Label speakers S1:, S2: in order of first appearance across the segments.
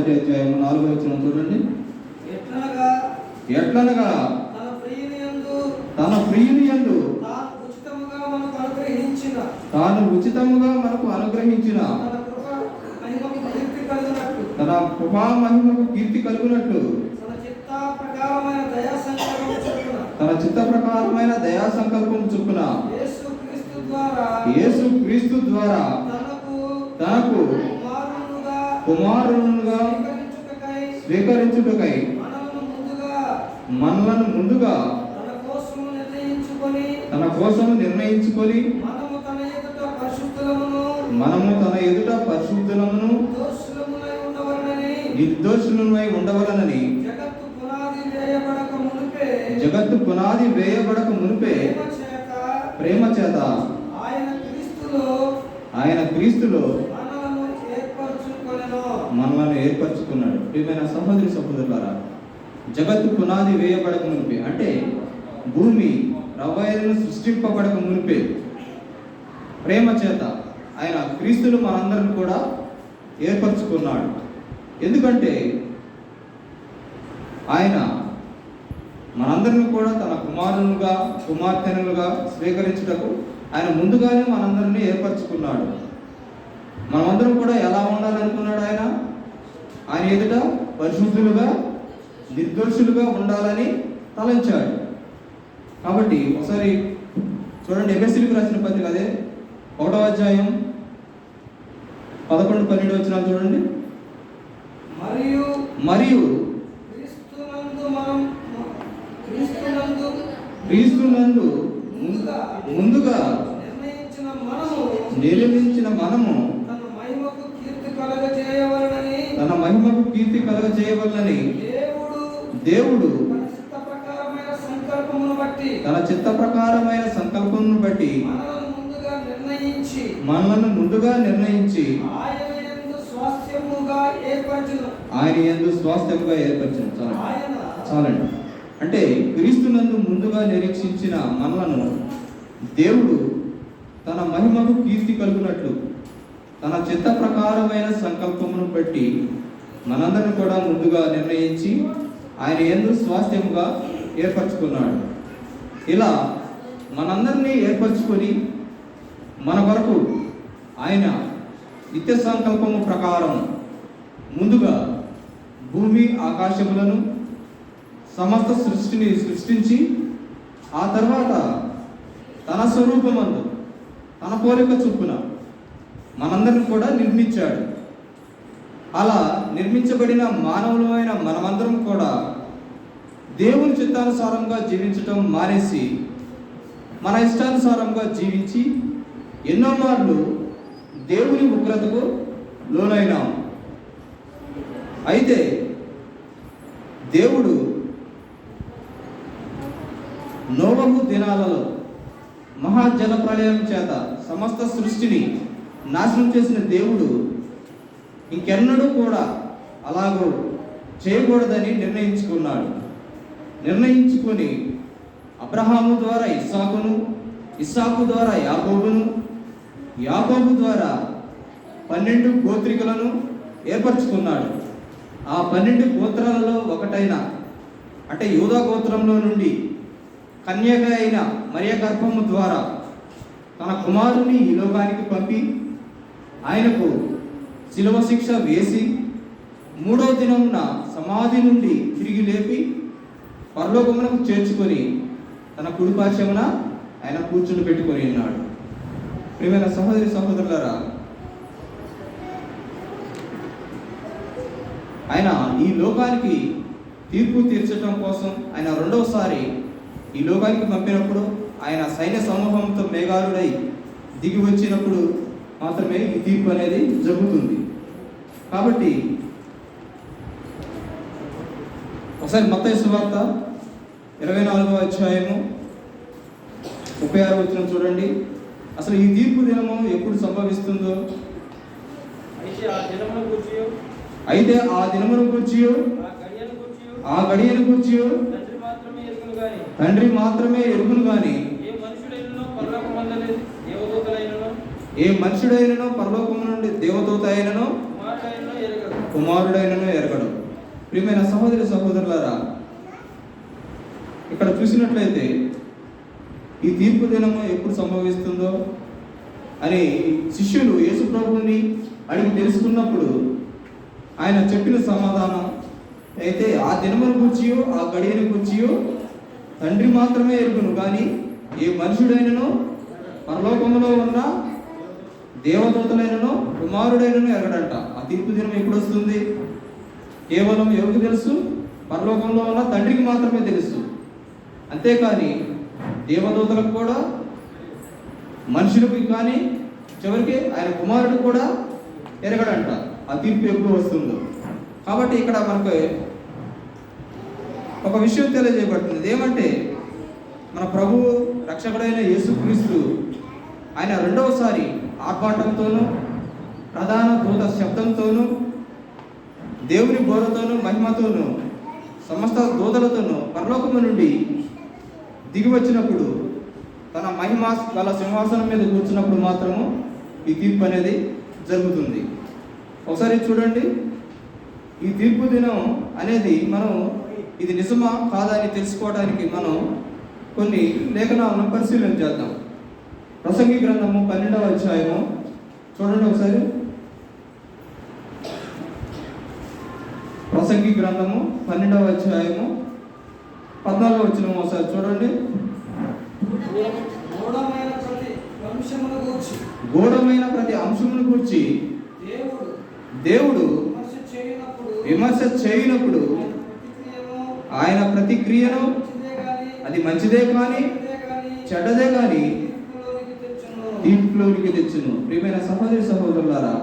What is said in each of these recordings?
S1: మొదటి అధ్యాయం 4వ వచనం చూడండి. ఎట్లనగా తన ప్రియుని యందు తాను ఉచితముగా మనకు అనుగ్రహించిన తన కృపా మహిమకు కీర్తి కలుగునట్లు తన చిత్త ప్రకారమైన దయా సంకల్పం చొప్పున యేసు క్రీస్తు ద్వారా తనకు కుమారునిగా స్వీకరించుటకై మనలను ముందుగా తన కోసం నిర్ణయించుకొని మనము తన ఎదుట పరిశుద్ధులమును నిర్దోషులమై ఉండవలనని జగత్తు పునాది వేయబడక మునిపే ప్రేమ చేత ఆయన క్రీస్తులో మనలను ఏర్పరచుకున్నాడు. ప్రియమైన సహోదరి సహోదరులారా, జగత్తు పునాది వేయబడక మునిపే అంటే భూమి రవ్వయలను సృష్టింపబడక మునిపే ప్రేమ చేత ఆయన క్రీస్తులు మనందరిని కూడా ఏర్పరచుకున్నాడు. ఎందుకంటే ఆయన మనందరిని కూడా తన కుమారులుగా కుమార్తెనులుగా స్వీకరించుటకు ఆయన ముందుగానే మనందరినీ ఏర్పరచుకున్నాడు. మనమందరం కూడా ఎలా ఉండాలనుకున్నాడు? ఆయన ఎదుట పరిశుద్ధులుగా నిర్దోషులుగా ఉండాలని తలంచాడు. కాబట్టి ఒకసారి చూడండి, ఎఫెసీయులకు రాసిన పత్రిక అదే 1వ అధ్యాయం 11-12 వచనాలు చూడండి. మరియు క్రీస్తునందు ముందుగా నిర్మించిన మనము తన మహిమకు కీర్తి కలగజేయవలనని దేవుడు తన చిత్త ప్రకారమైన సంకల్పమును బట్టి మనలను ముందుగా నిర్ణయించి ఆయన యందు స్వాస్థ్యముగా ఏర్పరచును. చాలండి. అంటే క్రీస్తునందు ముందుగా నిరీక్షించిన మనలను దేవుడు తన మహిమకు కీర్తి కలుగునట్లు తన చిత్త ప్రకారమైన సంకల్పమును బట్టి మనందరిని కూడా ముందుగా నిర్ణయించి ఆయన యందు స్వాస్థ్యముగా ఏర్పరచుకున్నాడు. ఇలా మనందరినీ ఏర్పరచుకొని మన వరకు ఆయన నిత్య సంకల్పము ప్రకారం ముందుగా భూమి ఆకాశములను సమస్త సృష్టిని సృష్టించి ఆ తర్వాత తన స్వరూపమందు తన పోలిక చొప్పున మనందరిని కూడా నిర్మించాడు. అలా నిర్మించబడిన మానవులమైన మనమందరం కూడా దేవుని చిత్తానుసారంగా జీవించటం మానేసి మన ఇష్టానుసారంగా జీవించి ఎన్నో మార్లు దేవుని ఉగ్రతకు లోనైనాం. అయితే దేవుడు నోవహు దినాలలో మహాజల ప్రళయం చేత సమస్త సృష్టిని నాశనం చేసిన దేవుడు ఇంకెన్నడూ కూడా అలాగూ చేయకూడదని నిర్ణయించుకొని అబ్రహాము ద్వారా ఇస్సాకును, ఇస్సాకు ద్వారా యాకోబును, యాకోబు ద్వారా 12 గోత్రికులను ఏర్పరచుకున్నాడు. ఆ 12 గోత్రాలలో ఒకటైన అంటే యూదా గోత్రంలో నుండి కన్యక అయిన మరియ గర్భము ద్వారా తన కుమారుని ఈ లోకానికి పంపి ఆయనకు శిలువ శిక్ష వేసి 3వ దినమున సమాధి నుండి తిరిగి లేపి పరలోకమునకు చేర్చుకొని తన కుడి పార్శ్వమున ఆయన కూర్చుని పెట్టుకొని ఉన్నాడు. ప్రియమైన సహోదరి సహోదరులారా, ఆయన ఈ లోకానికి తీర్పు తీర్చడం కోసం ఆయన రెండవసారి ఈ లోకానికి పంపినప్పుడు ఆయన సైన్య సమూహంతో మేఘారుడై దిగి వచ్చినప్పుడు మాత్రమే ఈ తీర్పు అనేది జరుగుతుంది. కాబట్టి ఒకసారి మత్తయి సువార్త 24వ అధ్యాయము 36వ వచనం చూడండి. అసలు ఈ తీర్పు దినము ఎప్పుడు సంభవిస్తుందో, అయితే ఆ దినమును గురించి ఆ గడియను గురించి తండ్రి మాత్రమే ఎరుగును గాని ఏ మనుషుడైనను పరలోకము నుండి దేవదూత అయినను కుమారుడైనను ఎరగడు. ప్రియమైన సహోదరి సహోదరులారా, ఇక్కడ చూసినట్లయితే ఈ తీర్పు దినము ఎప్పుడు సంభవిస్తుందో అని శిష్యులు యేసు ప్రభువుని అడిగి తెలుసుకున్నప్పుడు ఆయన చెప్పిన సమాధానం అయితే ఆ దినమును కూర్చియో ఆ గడియను కూర్చియో తండ్రి మాత్రమే ఎరుగును, కానీ ఏ మనుషుడైనను పరలోకములో ఉన్న దేవదూతలైనను కుమారుడైనను ఎరగడంట. ఆ తీర్పు దినం ఎప్పుడు వస్తుంది? కేవలం ఎవరికి తెలుసు? పరలోకంలో ఉన్న తండ్రికి మాత్రమే తెలుసు. అంతేకాని దేవదూతలకు కూడా, మనుషులకు కానీ, చివరికి ఆయన కుమారుడు కూడా ఎరగడంట ఆ తీర్పు ఎప్పుడు వస్తుందో. కాబట్టి ఇక్కడ మనకు ఒక విషయం తెలియజేయబడుతుంది. ఏమంటే మన ప్రభువు రక్షకుడైన యేసుక్రీస్తు ఆయన రెండవసారి ఆర్భాటంతోనూ ప్రధాన దూత శబ్దంతోనూ దేవుని బోరతోనూ మహిమతోనూ సమస్త దూతలతోనూ పరలోకము నుండి దిగి వచ్చినప్పుడు తన మహిమ గల సింహాసనం మీద కూర్చున్నప్పుడు మాత్రము ఈ తీర్పు అనేది జరుగుతుంది. ఒకసారి చూడండి, ఈ తీర్పు దినం అనేది మనం ఇది నిజమా కాదా అని తెలుసుకోవడానికి మనం కొన్ని లేఖనాలను పరిశీలన చేద్దాం. ప్రసంగి గ్రంథము 12వ అధ్యాయము చూడండి ఒకసారి. ప్రసంగి గ్రంథము 12వ అధ్యాయము 14వ వచనం ఒకసారి చూడండి. గూఢమైన ప్రతి అంశమును గూర్చి దేవుడు విమర్శ చేయనప్పుడు ఆయన ప్రతిక్రియను అది మంచిదే కానీ చెడ్డదే కానీ తీర్పులోనికి తెచ్చును. ప్రియమైన సహోదరి సహోదరులారా,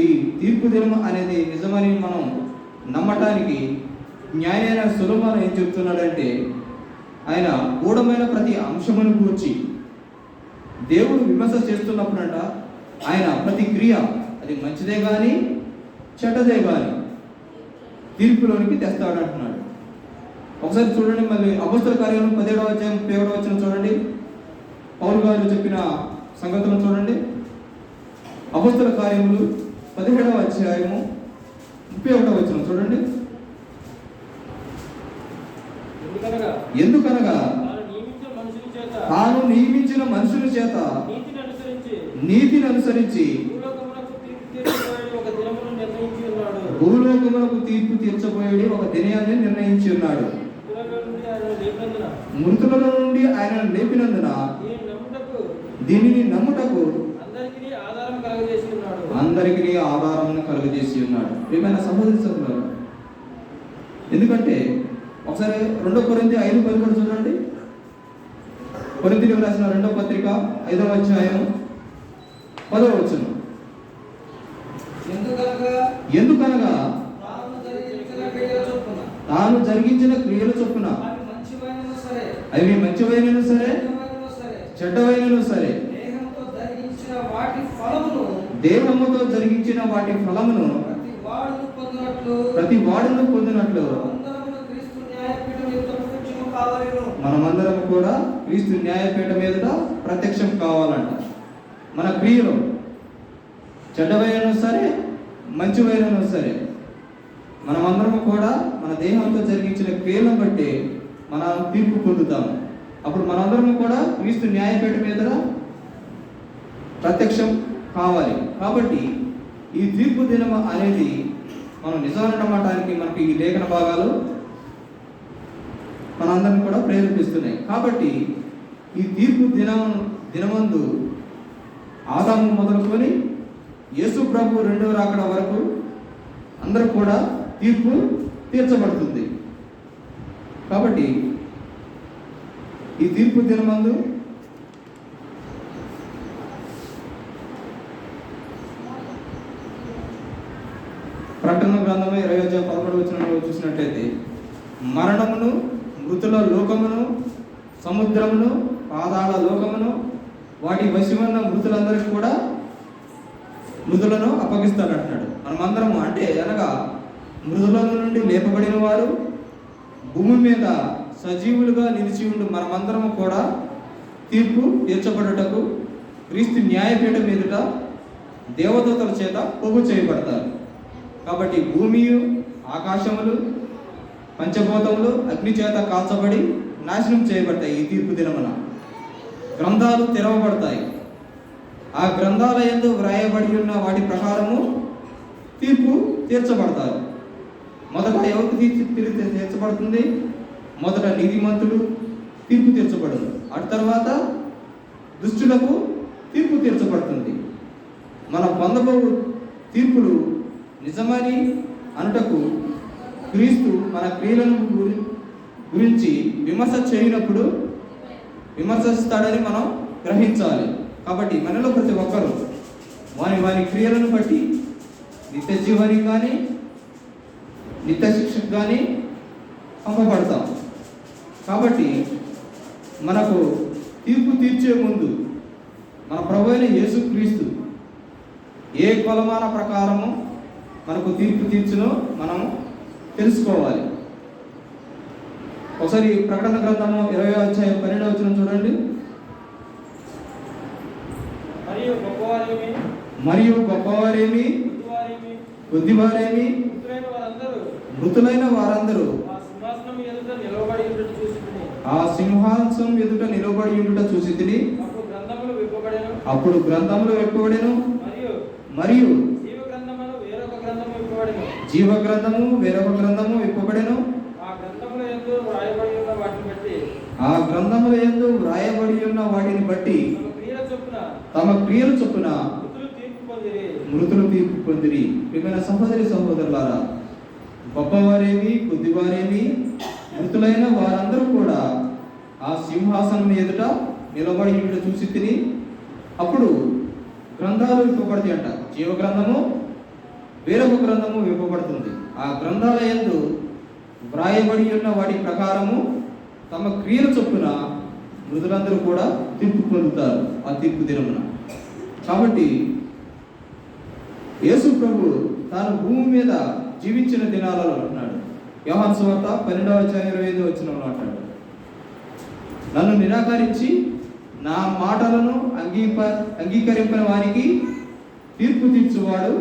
S1: ఈ తీర్పు దినం అనేది నిజమని మనం నమ్మటానికి న్యాయైన సొలొమోను ఏం చెప్తున్నాడంటే, ఆయన గూఢమైన ప్రతి అంశమును గూర్చి దేవుడు విమర్శ చేస్తున్నప్పుడంట ఆయన ప్రతి క్రియ అది మంచిదే కానీ చెడ్డదే కానీ తీర్పులోనికి తెస్తాడంటున్నాడు. ఒకసారి చూడండి, మళ్ళీ అపోస్తల కార్యాలు 17వ అధ్యాయం 17వ వచనం చూడండి. పౌలు గారు చెప్పిన సంగతులను చూడండి. అపోస్తల కార్యములు 17వ అధ్యాయము 31వ వచనం చూడండి. ఎందుకనగా తాను నియమించిన మనుషుల చేత నీతిని అనుసరించి భూలోకములకు తీర్పు తీర్చబోయేది ఒక దినాన్ని నిర్ణయించి ఉన్నాడు. మృతుల నుండి ఆయన లేపినందున దీనిని నమ్ముటకు అందరికీ ఆధారం కలుగజేసి ఉన్నాడు. ఏమైనా సంబంధించారు? ఎందుకంటే ఒకసారి 2 కొరింథీ 5:11 చూడండి. కొరింథీయులకు రాసిన 2వ పత్రిక 5వ అధ్యాయం 10వ వచనం. ఎందుకనగా తాను జరిగించిన క్రియల చొప్పున అవి మంచివైనను సరే చెడ్డవైనను సరే దేహముతో జరిగించిన వాటి ఫలమును ప్రతి వాడును పొందినట్లు మనమందరం కూడా క్రీస్తు న్యాయపీఠం మీదట ప్రత్యక్షం కావాలంట. మన క్రియలు చెడ్డవైనను సరే మంచివైనను సరే మనమందరం కూడా మన దేహంతో జరిగించిన క్రియలను బట్టి మనం తీర్పు పొందుతాము. అప్పుడు మనందరం కూడా క్రీస్తు న్యాయపీఠం మీద ప్రత్యక్షం కావాలి. కాబట్టి ఈ తీర్పు దినం అనేది మనం నిజాన్ని నమ్మటానికి మనకి ఈ లేఖన భాగాలు మనందరిని కూడా ప్రేరేపిస్తున్నాయి. కాబట్టి ఈ తీర్పు దినమందు ఆదాము మొదలుకొని యేసు ప్రభు రెండవ రాకడ వరకు అందరూ కూడా తీర్పు తీర్చబడుతుంది. కాబట్టి ఈ తీర్పు దినమందు ప్రకటన గ్రంథము 20:11 వచనంలో చూసినట్లయితే మరణమును మృతుల లోకమును సముద్రమును పాతాళ లోకమును వాటి వశమున్న మృతులందరికీ కూడా మృతులను అప్పగిస్తాడంటున్నాడు. మనమందరము అంటే అనగా మృతుల నుండి లేపబడిన వారు భూమి మీద సజీవులుగా నిలిచి ఉండి మనమందరము కూడా తీర్పు తీర్చబడుటకు క్రీస్తు న్యాయపీఠం మీదట దేవదూతల చేత పోగు చేయబడతారు. కాబట్టి భూమియు ఆకాశములు పంచభూతములు అగ్ని చేత కాల్చబడి నాశనం చేయబడతాయి. ఈ తీర్పు దినమున గ్రంథాలు తెరవబడతాయి. ఆ గ్రంథాల యందు వ్రాయబడి ఉన్న వాటి ప్రకారము తీర్పు తీర్చబడతారు. మొదట ఎవరికి తీర్చబడుతుంది? మొదట నీతిమంతుడు తీర్పు తీర్చబడదు. అటు తర్వాత దుష్టులకు తీర్పు తీర్చబడుతుంది. మన పొందబోవు తీర్పులు నిజమని అనుటకు క్రీస్తు మన క్రియలను గురించి విమర్శ చేయనప్పుడు విమర్శిస్తాడని మనం గ్రహించాలి. కాబట్టి మనలో ప్రతి ఒక్కరూ వారి క్రియలను బట్టి నిత్య జీవానికి కానీ నిత్య శిక్షకు కానీ పంపబడతాం. కాబట్టి మనకు తీర్పు తీర్చే ముందు మన ప్రభువైన యేసుక్రీస్తు ఏ కొలమాన ప్రకారము మనకు తీర్పు తీర్చునో మనం తెలుసుకోవాలి. ఒకసారి ప్రకటన గ్రంథము 20వ అధ్యాయం 12వ వచనం చూడండి. మరియు గొప్పవారేమి కొద్దివారేమి మృతులైన వారందరూ ఆ సింహాసనం ఎదుట నిలబడి ఉండుట చూసి తిని అప్పుడు గ్రంథములు విప్పబడెను మరియు జీవ గ్రంథము వేరొక గ్రంథము విప్పబడెను. ఆ గ్రంథముల యందు వ్రాయబడి ఉన్న వాటిని బట్టి తమ క్రియలు చొప్పున మృతులు తీర్పు పొందిరి. ప్రియమైన సహోదరి సహోదరులారా, గొప్పవారేమి కొద్దివారేమి మృతులైన వారందరూ కూడా ఆ సింహాసనం ఎదుట నిలబడి ఉండుట చూసి తిని అప్పుడు గ్రంథాలు విప్పబడతాయి అంట. జీవ గ్రంథము వేరొక గ్రంథము విప్పబడుతుంది. ఆ గ్రంథాల యందు వ్రాయబడి ఉన్న వాటి ప్రకారము తమ క్రియల చొప్పున మృతులందరూ కూడా తీర్పు పొందుతారు ఆ తీర్పు దినమున. కాబట్టి యేసు ప్రభు తాను భూమి మీద జీవించిన దినాలలో అంటున్నాడు. యోహాను సువార్త 12వ అధ్యాయం 25వ వచనంలో అంటాడు, నన్ను నిరాకరించి నా మాటలను అంగీకరింపని వారికి తీర్పు తీర్చువాడు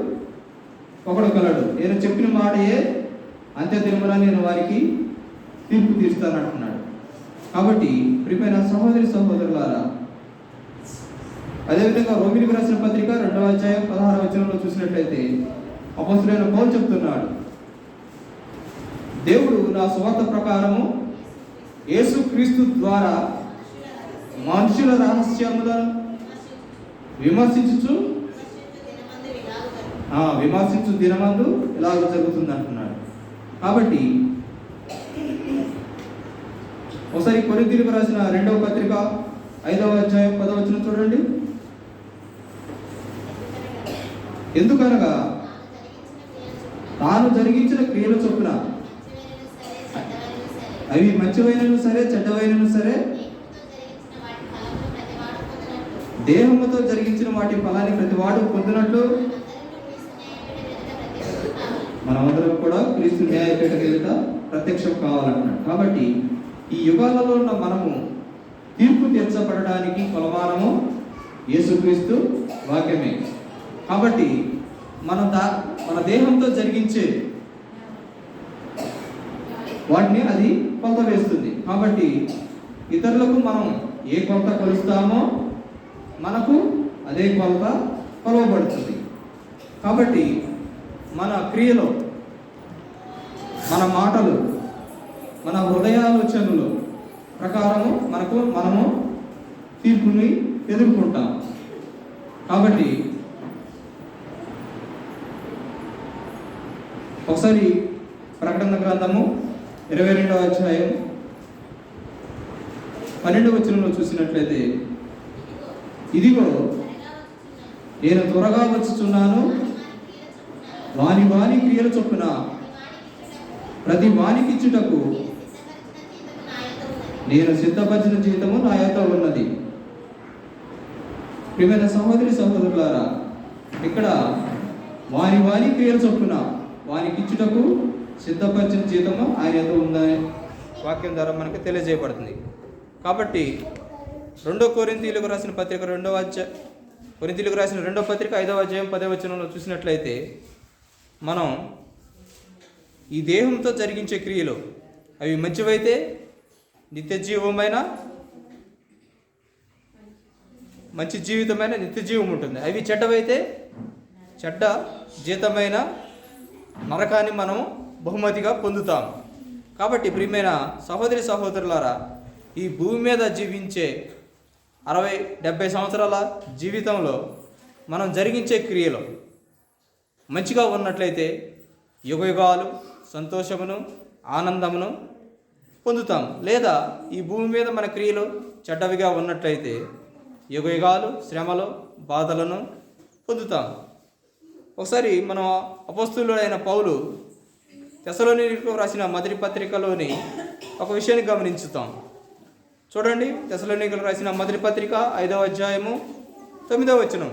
S1: ఒకడు కలడు. నేను చెప్పిన మాటయే అంత్య దినమున నేను వారికి తీర్పు తీర్స్తానంటున్నాడు. కాబట్టి ప్రియమైన సహోదరి సహోదరులారా, అదేవిధంగా రోమిలికి రాసిన పత్రిక 2వ అధ్యాయం 16వ వచనంలో చూసినట్లయితే అపొస్తలుడైన పౌలు చెప్తున్నాడు, దేవుడు నా సువార్త ప్రకారము యేసుక్రీస్తు ద్వారా మనుషుల రహస్యములను విమర్శించు దినమందు ఇలాగ జరుగుతుంది అంటున్నాడు. కాబట్టి ఒకసారి కొరింథీయులకు రాసిన 2వ పత్రిక 5వ అధ్యాయం 10వ వచనం చూడండి. ఎందుకనగా తాను జరిగించిన క్రియల చొప్పున అవి మంచివైనను సరే చెడ్డవైనను సరే దేహముతో జరిగించిన వాటి ఫలాన్ని ప్రతివాడు పొందినట్లు మనమందరం కూడా క్రీస్తు న్యాయపీఠం ఎదుట ప్రత్యక్షం కావాలంటున్నాడు. కాబట్టి ఈ యుగాలలో ఉన్న మనము తీర్పు తీర్చబడడానికి కొలమానము యేసుక్రీస్తు వాక్యమే. కాబట్టి మన దేహంతో జరిగించే వాటిని అది కొలత వేస్తుంది. కాబట్టి ఇతరులకు మనం ఏ కొలత కొలుస్తామో మనకు అదే కొలత కొలవబడుతుంది. కాబట్టి మన క్రియలో, మన మాటలు, మన హృదయాలోచనలు ప్రకారము మనము తీర్పుని ఎదుర్కొంటాం. కాబట్టి ఒకసారి ప్రకటన గ్రంథము 22వ అధ్యాయం 12వ వచనంలో చూసినట్లయితే, ఇదిగో నేను త్వరగా వచ్చుచున్నాను, వాని క్రియల చొప్పున ప్రతి వానికి ఇచ్చుటకు నేను సిద్ధపరిచిన జీతము నా యొద్ద ఉన్నది. ప్రియమైన సహోదరి సహోదరులారా, ఇక్కడ వాని క్రియల చొప్పున వానికి ఇచ్చుటకు సిద్ధపరిచిన జీతము ఆయన యొద్ద ఉందని వాక్యం ద్వారా మనకు తెలియజేయబడుతుంది. కాబట్టి 2 కొరింథీయులకు రాసిన పత్రిక 2వ అధ్యాయం 5వ అధ్యాయం 10వ వచనంలో చూసినట్లయితే, మనం ఈ దేహంతో జరిగించే క్రియలు అవి మంచివైతే నిత్య జీవమైన మంచి జీవితమైన నిత్య జీవం ఉంటుంది. అవి చెడ్డవైతే చెడ్డ జీతమైన నరకాన్ని మనం బహుమతిగా పొందుతాం. కాబట్టి ప్రియమైన సహోదరి సహోదరులారా, ఈ భూమి మీద జీవించే 60-70 సంవత్సరాల జీవితంలో మనం జరిగించే క్రియలు మంచిగా ఉన్నట్లయితే యుగయుగాలు సంతోషమును ఆనందమును పొందుతాం. లేదా ఈ భూమి మీద మన క్రియలు చెడ్డవిగా ఉన్నట్లయితే యుగయుగాలు శ్రమలు బాధలను పొందుతాం. ఒకసారి మనం అపోస్తలుడైన పౌలు తెస్సలోనికీయులకు రాసిన మొదటి పత్రికలోని ఒక విషయాన్ని గమనించుతాం. చూడండి, తెస్సలోనికీయులకు రాసిన మొదటి పత్రిక 5వ అధ్యాయము 9వ వచనం.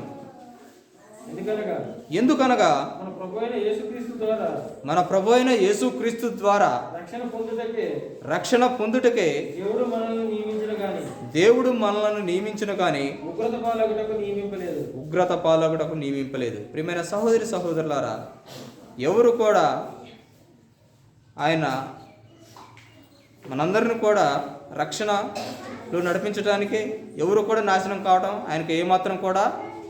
S1: ఎందుకనగా మన ప్రభువైన యేసుక్రీస్తు ద్వారా రక్షణ పొందుటకే దేవుడు మనలను నియమించిన కానీ ఉగ్రత పాలగుటకు నియమింపలేదు. ప్రియమైన సహోదరి సహోదరులారా, ఎవరు కూడా ఆయన మనందరిని కూడా రక్షణలో నడిపించడానికి ఎవరు కూడా నాశనం కావడం ఆయనకు ఏమాత్రం కూడా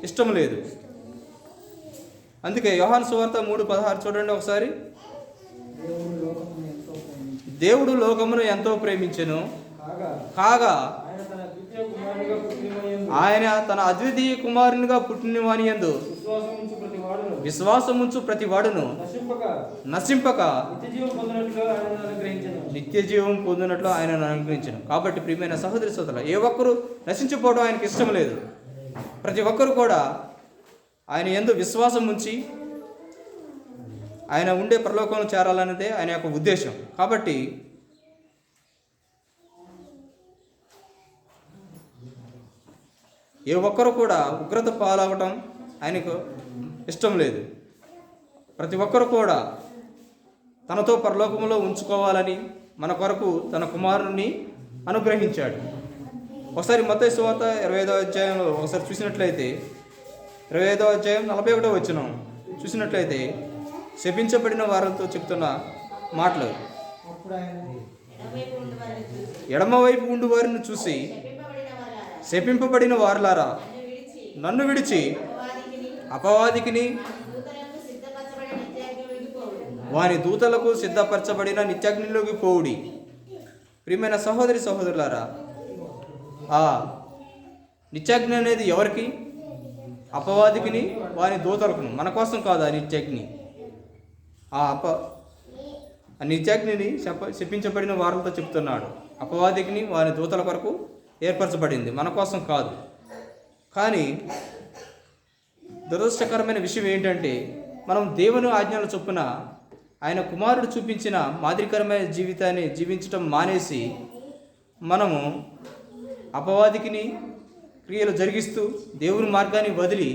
S1: ఇష్టం లేదు. అందుకే యోహాను సువార్త 3:16 చూడండి ఒకసారి. దేవుడు లోకమును ఎంతో ప్రేమించెను కాగా ఆయన తన అద్వితీయ కుమారునిగా పుట్టిన వాని యందు విశ్వాసముంచు ప్రతి వాడును నశింపక నిత్య జీవం పొందినట్లు ఆయనను అనుగ్రహించను. కాబట్టి ప్రియమైన సహోదరి సోదరులు, ఏ ఒక్కరూ నశించిపోవడం ఆయనకి ఇష్టం లేదు. ప్రతి ఒక్కరు కూడా ఆయన యందు విశ్వాసం ఉంచి ఆయన ఉండే పరలోకంలో చేరాలన్నదే ఆయన యొక్క ఉద్దేశం. కాబట్టి ఏ ఒక్కరు కూడా ఉగ్రత పాలవటం ఆయనకు ఇష్టం లేదు. ప్రతి ఒక్కరు కూడా తనతో పరలోకంలో ఉంచుకోవాలని మన కొరకు తన కుమారుణ్ణి అనుగ్రహించాడు. ఒకసారి మత్తయి సువార్త 25వ అధ్యాయంలో ఒకసారి చూసినట్లయితే 25వ అధ్యాయం 41వ వచనం చూసినట్లయితే శపించబడిన వారితో చెప్తున్న మాటలు. ఎడమవైపు ఉండు వారిని చూసి శపింపబడిన వారులారా, నన్ను విడిచి అపవాదికిని వాని దూతలకు సిద్ధపరచబడిన నిత్యాగ్నిలోకి పోవుడి. ప్రియమైన సహోదరి సహోదరులారా, ఆ నిత్యాగ్ని అనేది ఎవరికి? అపవాదికిని వాని దూతలకును. మన కోసం కాదు ఆ నిత్యాగ్ని. ఆ నిత్యాగ్నిని శపించబడిన వారితో చెప్తున్నాడు. అపవాదికిని వాని దూతల కొరకు ఏర్పరచబడింది, మన కోసం కాదు. కానీ దురదృష్టకరమైన విషయం ఏంటంటే, మనం దేవుని ఆజ్ఞల చొప్పున ఆయన కుమారుడు చూపించిన మాదిరికరమైన జీవితాన్ని జీవించటం మానేసి మనము అపవాదికిని క్రియలు జరిగిస్తూ దేవుని మార్గాన్ని వదిలి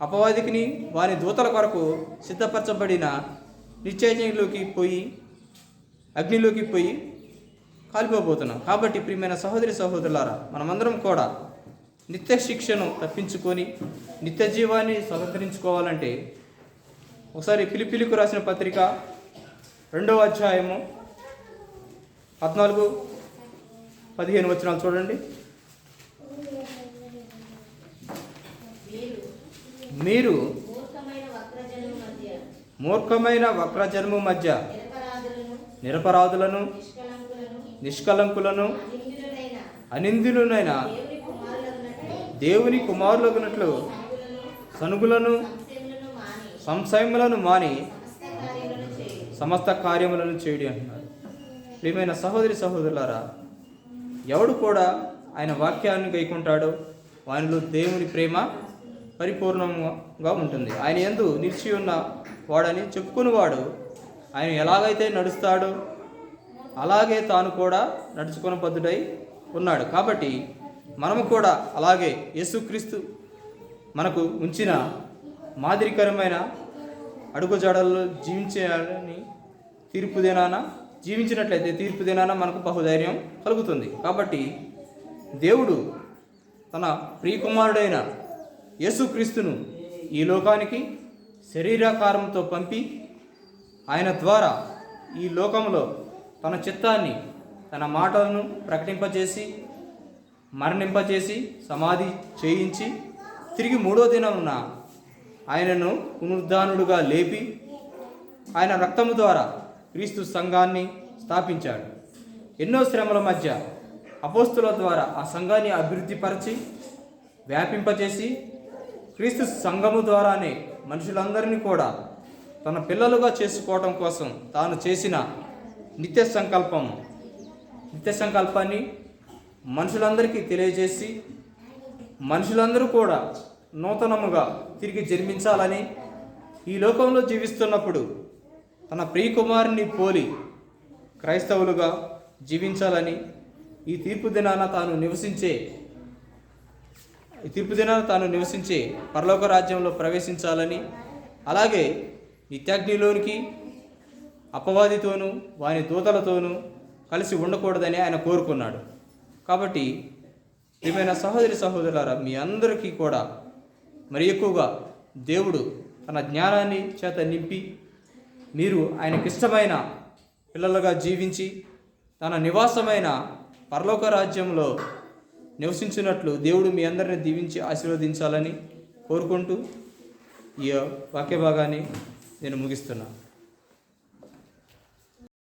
S1: అపవాదికిని వాని దూతల కొరకు సిద్ధపరచబడిన నిత్యాగ్నిలోకి పోయి అగ్నిలోకి పోయి కాలిపోబోతున్నాం. కాబట్టి ప్రియమైన సహోదరి సహోదరులారా, మనమందరం కూడా నిత్య శిక్షను తప్పించుకొని నిత్య జీవాన్ని స్వతంత్రించుకోవాలంటే ఒకసారి ఫిలిప్పీలకు రాసిన పత్రిక 2వ అధ్యాయము 14-15 వచనాలు చూడండి. మీరు మూర్ఖమైన వక్రజన్ము మధ్య నిరపరాధులను నిష్కలంకులను అనిందులనైన దేవుని కుమారులగునట్లు సనుగులను సంశయములను మాని సమస్త కార్యములను చేయడి అంటున్నారు. ప్రియమైన సహోదరి సహోదరులారా, ఎవడు కూడా ఆయన వాక్యాన్ని గైకుంటాడో వానిలో దేవుని ప్రేమ పరిపూర్ణంగా ఉంటుంది. ఆయన యందు నిలిచి ఉన్న వాడని చెప్పుకునేవాడు ఆయన ఎలాగైతే నడుస్తాడో అలాగే తాను కూడా నడుచుకునే బద్ధుడై ఉన్నాడు. కాబట్టి మనము కూడా అలాగే యేసుక్రీస్తు మనకు ఉంచిన మాదిరికరమైన అడుగుజాడల్లో జీవించాలని జీవించినట్లయితే తీర్పు దినాన మనకు బహుధైర్యం కలుగుతుంది. కాబట్టి దేవుడు తన ప్రియకుమారుడైన యేసుక్రీస్తును ఈ లోకానికి శరీరాకారంతో పంపి ఆయన ద్వారా ఈ లోకంలో తన చిత్తాన్ని తన మాటలను ప్రకటింపచేసి మరణింపచేసి సమాధి చేయించి తిరిగి 3వ దినమున ఆయనను పునరుద్ధానుడుగా లేపి ఆయన రక్తము ద్వారా క్రీస్తు సంఘాన్ని స్థాపించాడు. ఎన్నో శ్రమల మధ్య అపోస్తుల ద్వారా ఆ సంఘాన్ని అభివృద్ధిపరిచి వ్యాపింపచేసి క్రీస్తు సంఘము ద్వారానే మనుషులందరినీ కూడా తన పిల్లలుగా చేసుకోవడం కోసం తాను చేసిన నిత్య సంకల్పాన్ని మనుషులందరికీ తెలియజేసి మనుషులందరూ కూడా నూతనముగా తిరిగి జన్మించాలని ఈ లోకంలో జీవిస్తున్నప్పుడు తన ప్రియకుమారుని పోలి క్రైస్తవులుగా జీవించాలని ఈ తీర్పు దినాన తాను నివసించే పరలోక రాజ్యంలో ప్రవేశించాలని, అలాగే నిత్యాగ్నిలోనికి అపవాదితోనూ వాని దూతలతోనూ కలిసి ఉండకూడదని ఆయన కోరుకున్నాడు. కాబట్టి ప్రియమైన సహోదరులారా, మీ అందరికీ కూడా మరి ఎక్కువగా దేవుడు తన జ్ఞానాన్ని చేత నింపి మీరు ఆయనకిష్టమైన పిల్లలుగా జీవించి తన నివాసమైన పరలోక రాజ్యంలో నివసించినట్లు దేవుడు మీ అందరిని దీవించి ఆశీర్వదించాలని కోరుకుంటూ ఈ వాక్య భాగాన్ని నేను ముగిస్తున్నాను.